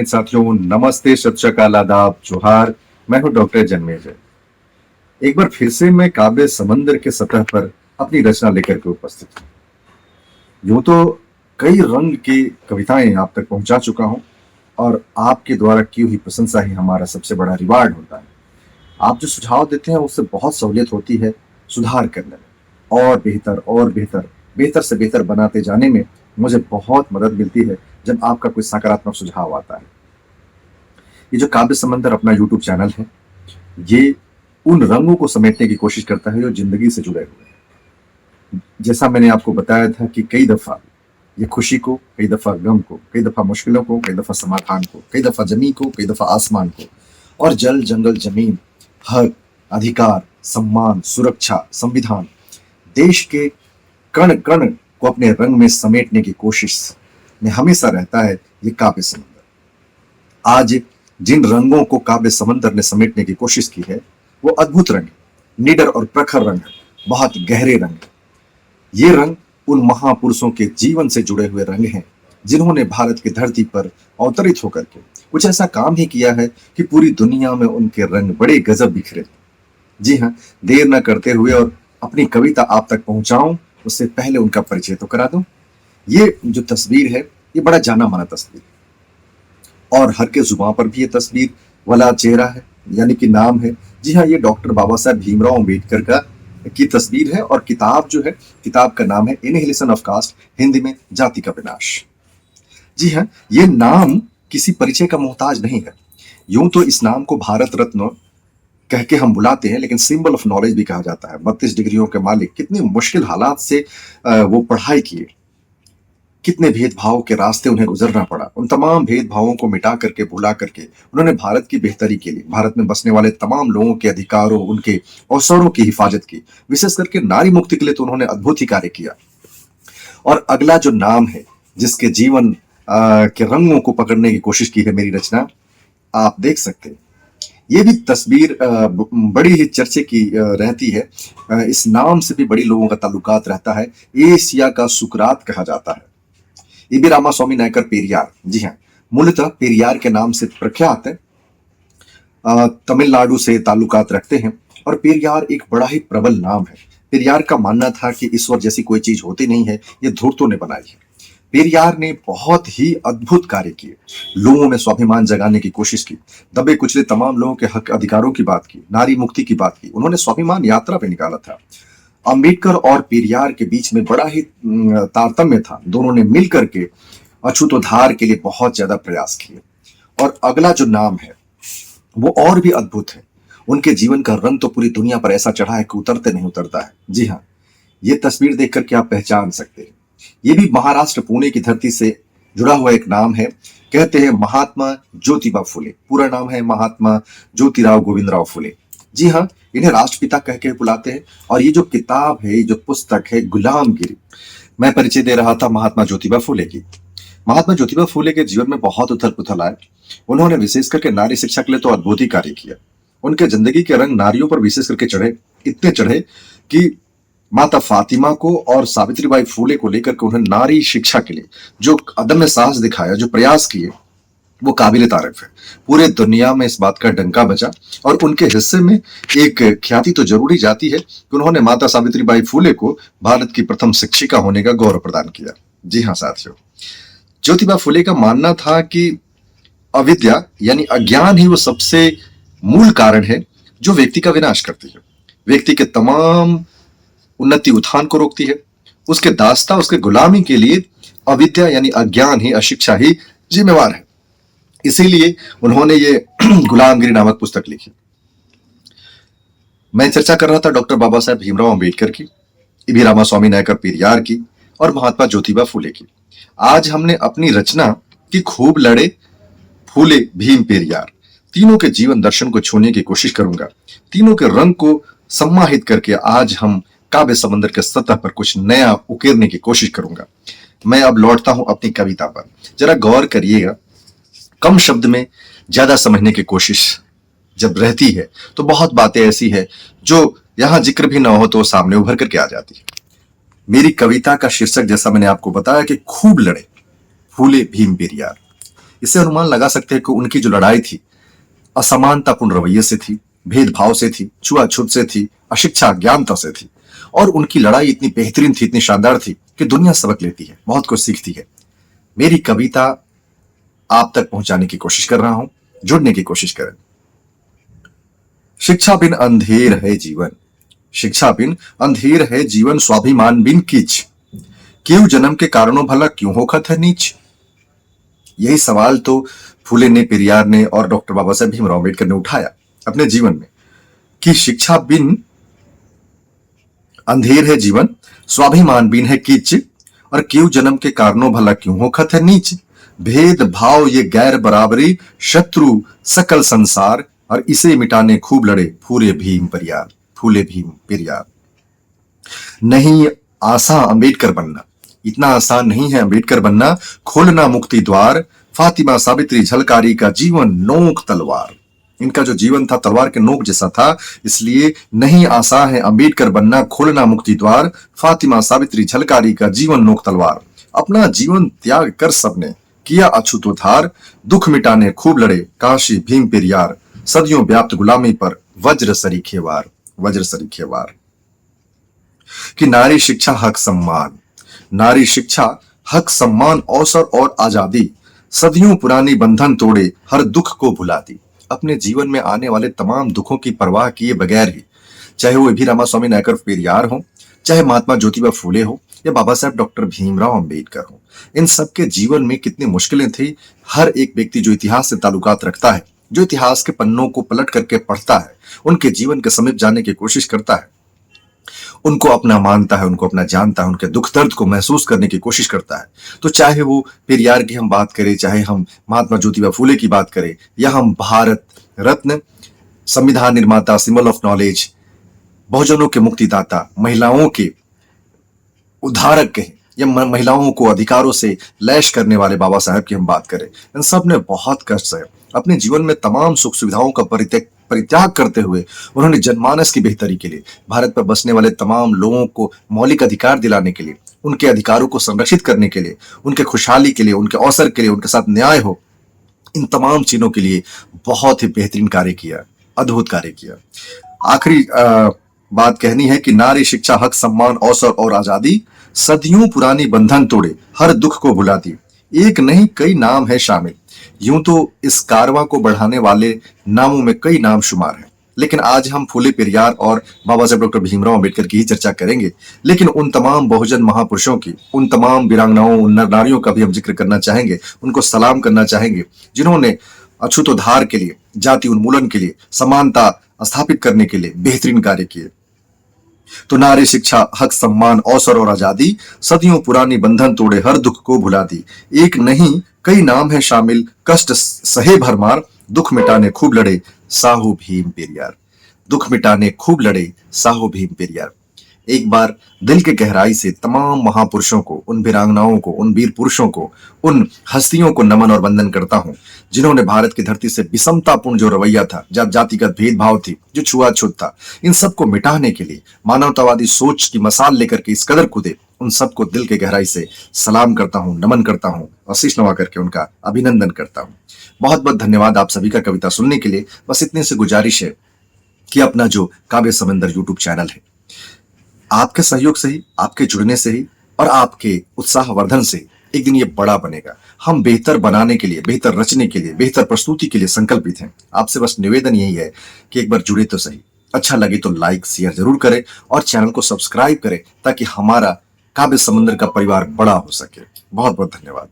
सम्मानित साथियों, नमस्ते, सत श्री अकाल, आदाब, जोहार। मैं हूं डॉक्टर जन्मेजय। एक बार फिर से मैं काबे समंदर के सतह पर अपनी रचना लेकर के उपस्थित हूं। यूं तो कई रंग की कविताएं आप तक पहुंचा चुका हूं और आपके द्वारा की हुई प्रशंसा ही हमारा सबसे बड़ा रिवार्ड होता है। आप जो सुझाव देते हैं उससे बहुत सहूलियत होती है सुधार करने में, और बेहतर बेहतर से बेहतर बनाते जाने में मुझे बहुत मदद मिलती है जब आपका कोई सकारात्मक सुझाव आता है। ये जो काव्य समंदर अपना यूट्यूब चैनल है, ये उन रंगों को समेटने की कोशिश करता है जो जिंदगी से जुड़े हुए हैं। जैसा मैंने आपको बताया था कि कई दफा ये खुशी को, कई दफा गम को, कई दफा मुश्किलों को, कई दफा समाधान को, कई दफा जमी को, कई दफा आसमान को, और जल जंगल जमीन, हक, अधिकार, सम्मान, सुरक्षा, संविधान, देश के कण कण को अपने रंग में समेटने की कोशिश में हमेशा रहता है ये काव्य समंदर। आज जिन रंगों को काव्य समंदर ने समेटने की कोशिश की है वो अद्भुत रंग है, निडर और प्रखर रंग है, बहुत गहरे रंग है। ये रंग उन महापुरुषों के जीवन से जुड़े हुए रंग हैं जिन्होंने भारत की धरती पर अवतरित होकर के कुछ ऐसा काम ही किया है कि पूरी दुनिया में उनके रंग बड़े गजब बिखरे। जी हाँ, देर न करते हुए और अपनी कविता आप तक पहुंचाऊं उससे पहले उनका परिचय तो करा दूं। ये जो तस्वीर है ये बड़ा जाना माना तस्वीर, और हर के जुबान पर भी ये तस्वीर वाला चेहरा है, यानी कि नाम है। जी हाँ, ये डॉक्टर बाबा साहब भीमराव अंबेडकर का की तस्वीर है, और किताब जो है, किताब का नाम है इनहेलेशन ऑफ कास्ट, हिंदी में जाति का विनाश। जी हाँ, ये नाम किसी परिचय का मोहताज नहीं है। यूं तो इस नाम को भारत रत्न कह के हम बुलाते हैं, लेकिन सिंबल ऑफ नॉलेज भी कहा जाता है। 32 डिग्रियों के मालिक, कितनी मुश्किल हालात से वो पढ़ाई किए, कितने भेदभाव के रास्ते उन्हें गुजरना पड़ा। उन तमाम भेदभावों को मिटा करके, भुला करके उन्होंने भारत की बेहतरी के लिए, भारत में बसने वाले तमाम लोगों के अधिकारों, उनके अवसरों की हिफाजत की, विशेष करके नारी मुक्ति के लिए तो उन्होंने अद्भुत ही कार्य किया। और अगला जो नाम है जिसके जीवन के रंगों को पकड़ने की कोशिश की है मेरी रचना, आप देख सकते हैं। ये भी तस्वीर बड़ी ही चर्चे की रहती है। इस नाम से भी बड़ी लोगों का ताल्लुकात रहता है। एशिया का सुकरात कहा जाता है ईबी रामास्वामी नायकर पेरियार। जी हाँ, मूलतः पेरियार के नाम से प्रख्यात है, तमिलनाडु से ताल्लुकात रखते हैं, और पेरियार एक बड़ा ही प्रबल नाम है। पेरियार का मानना था कि ईश्वर जैसी कोई चीज होती नहीं है, ये धूर्तों ने बनाई है। पेरियार ने बहुत ही अद्भुत कार्य किए, लोगों में स्वाभिमान जगाने की कोशिश की, दबे कुचले तमाम लोगों के हक अधिकारों की बात की, नारी मुक्ति की बात की। उन्होंने स्वाभिमान यात्रा पे निकाला था। अंबेडकर और पेरियार के बीच में बड़ा ही तारतम्य था। दोनों ने मिलकर के अछूतोद्धार के लिए बहुत ज्यादा प्रयास किए। और अगला जो नाम है वो और भी अद्भुत है। उनके जीवन का रंग तो पूरी दुनिया पर ऐसा चढ़ा है कि उतरते नहीं उतरता है। जी हाँ, ये तस्वीर देख करके आप पहचान सकते हैं। ये भी महाराष्ट्र पुणे की धरती से जुड़ा हुआ एक नाम है। कहते हैं महात्मा ज्योतिबा फुले, पूरा नाम है महात्मा ज्योतिराव गोविंदराव फुले। जी हाँ, इन्हें राष्ट्रपिता कह के बुलाते हैं। और ये जो किताब है, ये जो पुस्तक है गुलामगिरी, मैं परिचय दे रहा था महात्मा ज्योतिबा फुले की। महात्मा ज्योतिबा फुले के जीवन में बहुत उथल पुथल आए। उन्होंने विशेष करके नारी शिक्षा के लिए तो अद्भुत ही कार्य किया। उनके जिंदगी के रंग नारियों पर विशेष करके चढ़े, इतने चढ़े कि माता फातिमा को और सावित्रीबाई फुले को लेकर के उन्होंने नारी शिक्षा के लिए जो अदम्य साहस दिखाया, जो प्रयास किए, वो काबिले तारीफ है। पूरे दुनिया में इस बात का डंका बजा, और उनके हिस्से में एक ख्याति तो जरूरी जाती है कि उन्होंने माता सावित्रीबाई फुले को भारत की प्रथम शिक्षिका होने का गौरव प्रदान किया। जी हाँ साथियों, ज्योतिबा फुले का मानना था कि अविद्या यानी अज्ञान ही वो सबसे मूल कारण है जो व्यक्ति का विनाश करती है, व्यक्ति के तमाम उन्नति उत्थान को रोकती है। उसके दास्ता, उसके गुलामी के लिए अविद्या यानी अज्ञान ही, अशिक्षा ही जिम्मेवार है। इसीलिए उन्होंने ये गुलामगिरी नामक पुस्तक लिखी। मैं चर्चा कर रहा था डॉक्टर बाबा साहब भीमराव अंबेडकर की, ईबी रामास्वामी नायकर पेरियार की, और महात्मा ज्योतिबा फुले की। आज हमने अपनी रचना की खूब लड़े फूले भीम पेरियार, तीनों के जीवन दर्शन को छूने की कोशिश करूंगा। तीनों के रंग को सम्माहित करके आज हम काव्य समंदर के सतह पर कुछ नया उकेरने की कोशिश करूंगा। मैं अब लौटता हूं अपनी कविता पर। जरा गौर करिएगा, कम शब्द में ज्यादा समझने की कोशिश जब रहती है तो बहुत बातें ऐसी है जो यहां जिक्र भी ना हो तो सामने उभर करके आ जाती है। मेरी कविता का शीर्षक, जैसा मैंने आपको बताया, कि खूब लड़े फूले भीम पेरियार। इससे अनुमान लगा सकते हैं कि उनकी जो लड़ाई थी असमानतापूर्ण रवैये से थी, भेदभाव से थी, छुआछूत से थी, अशिक्षा अज्ञानता से थी। और उनकी लड़ाई इतनी बेहतरीन थी, इतनी शानदार थी कि दुनिया सबक लेती है, बहुत कुछ सीखती है। मेरी कविता आप तक पहुंचाने की कोशिश कर रहा हूं, जुड़ने की कोशिश करें। शिक्षा बिन अंधेर है जीवन, शिक्षा बिन अंधेर है जीवन, स्वाभिमान बिन कीच, क्यों जन्म के कारणों भला क्यों होखत है नीच। यही सवाल तो फूले ने, पेरियार ने और डॉक्टर बाबा साहेब भीमराव अम्बेडकर ने उठाया अपने जीवन में कि शिक्षा बिन अंधेर है जीवन, स्वाभिमान बिन है कीच, और क्यों जन्म के कारणों भला क्यों होखत है नीच। भेद भाव ये गैर बराबरी, शत्रु सकल संसार, और इसे मिटाने खूब लड़े फूले भीम पेरियार, फूले भीम पेरियार। नहीं आसान अम्बेडकर बनना, इतना आसान नहीं है अम्बेडकर बनना, खोलना मुक्ति द्वार, फातिमा सावित्री झलकारी का जीवन नोक तलवार। इनका जो जीवन था तलवार के नोक जैसा था, इसलिए नहीं आसान है अम्बेडकर बनना, खोलना मुक्ति द्वार, फातिमा सावित्री झलकारी का जीवन नोक तलवार। अपना जीवन त्याग कर सबने किया अछूतोद्धार, दुख मिटाने खूब लड़े काशी भीम पेरियार, सदियों व्याप्त गुलामी पर वज्र सरीखे वार, वज्र सरीखे वार। कि नारी शिक्षा हक सम्मान, नारी शिक्षा हक सम्मान, अवसर और आजादी, सदियों पुरानी बंधन तोड़े हर दुख को भुलाती। अपने जीवन में आने वाले तमाम दुखों की परवाह किए बगैर ही, चाहे वो भी रामास्वामी नायकर पेरियार हो, चाहे महात्मा ज्योतिबा फूले हो, या बाबा साहब डॉक्टर भीमराव अंबेडकर हो, इन सबके जीवन में कितनी मुश्किलें थी। हर एक व्यक्ति जो इतिहास से ताल्लुकात रखता है, जो इतिहास के पन्नों को पलट करके पढ़ता है, उनके जीवन के समीप जाने की कोशिश करता है, उनको अपना मानता है, उनको अपना जानता है, उनके दुख दर्द को महसूस करने की कोशिश करता है। तो चाहे वो पेरियार की हम बात करें, चाहे हम महात्मा ज्योतिबा फूले की बात करें, या हम भारत रत्न, संविधान निर्माता, सिंबल ऑफ नॉलेज, बहुजनों के मुक्तिदाता, महिलाओं के उद्धारक कहें, या महिलाओं को अधिकारों से लैश करने वाले बाबा साहब की हम बात करें, इन सब ने बहुत कष्ट सहे। अपने जीवन में तमाम सुख सुविधाओं का परित्याग करते हुए उन्होंने जनमानस की बेहतरी के लिए, भारत पर बसने वाले तमाम लोगों को मौलिक अधिकार दिलाने के लिए, उनके अधिकारों को संरक्षित करने के लिए, उनके खुशहाली के लिए, उनके अवसर के लिए, उनके साथ न्याय हो, इन तमाम चीजों के लिए बहुत ही बेहतरीन कार्य किया, अद्भुत कार्य किया। आखिरी बात कहनी है कि नारी शिक्षा हक सम्मान अवसर और आजादी, सदियों पुरानी बंधन तोड़े हर दुख को भुलाती। एक नहीं कई नाम है शामिल, यूं तो इस कारवां को बढ़ाने वाले नामों में कई नाम शुमार हैं, लेकिन आज हम फूले पेरियार और बाबा साहब डॉक्टर भीमराव अम्बेडकर की ही चर्चा करेंगे। लेकिन उन तमाम बहुजन महापुरुषों की, उन तमाम वीरांगनाओं, उन नर नारियों का भी हम जिक्र करना चाहेंगे, उनको सलाम करना चाहेंगे, जिन्होंने अछूतोद्धार के लिए, जाति उन्मूलन के लिए, समानता स्थापित करने के लिए बेहतरीन कार्य किए। तो नारी शिक्षा हक सम्मान अवसर और आजादी, सदियों पुरानी बंधन तोड़े हर दुख को भुला दी। एक नहीं कई नाम है शामिल, कष्ट सहे भरमार, दुख मिटाने खूब लड़े साहू भीम पेरियार, दुख मिटाने खूब लड़े साहू भीम पेरियार। एक बार दिल के गहराई से तमाम महापुरुषों को, उन वीरांगनाओं को, उन वीर पुरुषों को, उन हस्तियों को नमन और वंदन करता हूं, जिन्होंने भारत की धरती से विषमतापूर्ण जो रवैया था, जातिगत भेदभाव थी, जो छुआछूत था, इन सबको मिटाने के लिए मानवतावादी सोच की मसाल लेकर के इस कदर कूदे, उन सबको दिल के गहराई से सलाम करता हूं, नमन करता हूं, और शीश नवा करके उनका अभिनंदन करता हूं। बहुत बहुत धन्यवाद आप सभी का कविता सुनने के लिए। बस इतने से गुजारिश है कि अपना जो काव्य समंदर यूट्यूब चैनल है, आपके सहयोग से ही, आपके जुड़ने से ही और आपके उत्साहवर्धन से एक दिन ये बड़ा बनेगा। हम बेहतर बनाने के लिए, बेहतर रचने के लिए, बेहतर प्रस्तुति के लिए संकल्पित हैं। आपसे बस निवेदन यही है कि एक बार जुड़े तो सही, अच्छा लगे तो लाइक शेयर जरूर करें और चैनल को सब्सक्राइब करें, ताकि हमारा काव्य समंदर का परिवार बड़ा हो सके। बहुत बहुत धन्यवाद।